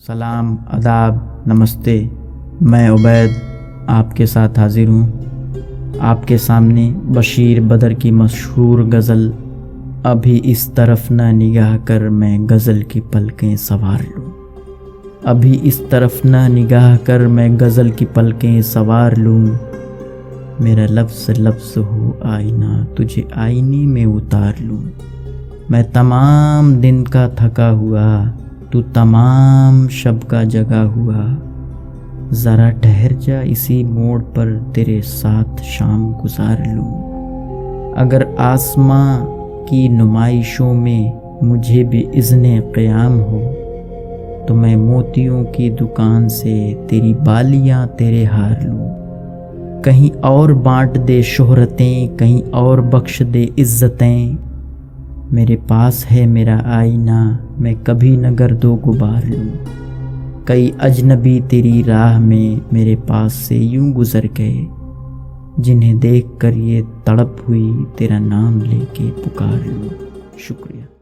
سلام، آداب، نمستے۔ میں عبید آپ کے ساتھ حاضر ہوں آپ کے سامنے بشیر بدر کی مشہور غزل ابھی اس طرف نہ نگاہ کر میں غزل کی پلکیں سنوار لوں۔ ابھی اس طرف نہ نگاہ کر میں غزل کی پلکیں سنوار لوں۔ میرا لفظ لفظ ہو آئینہ تجھے آئینے میں اتار لوں۔ میں تمام دن کا تھکا ہوا تو تمام شب کا جگا ہوا، ذرا ٹھہر جا اسی موڑ پر تیرے ساتھ شام گزار لوں۔ اگر آسماں کی نمائشوں میں مجھے بھی اذن قیام ہو تو میں موتیوں کی دکان سے تیری بالیاں تیرے ہار لوں۔ کہیں اور بانٹ دے شہرتیں، کہیں اور بخش دے عزتیں، میرے پاس ہے میرا آئینہ میں کبھی نہ گرد و غبار لوں۔ کئی اجنبی تیری راہ میں میرے پاس سے یوں گزر گئے، جنہیں دیکھ کر یہ تڑپ ہوئی تیرا نام لے کے پکار لوں۔ شکریہ۔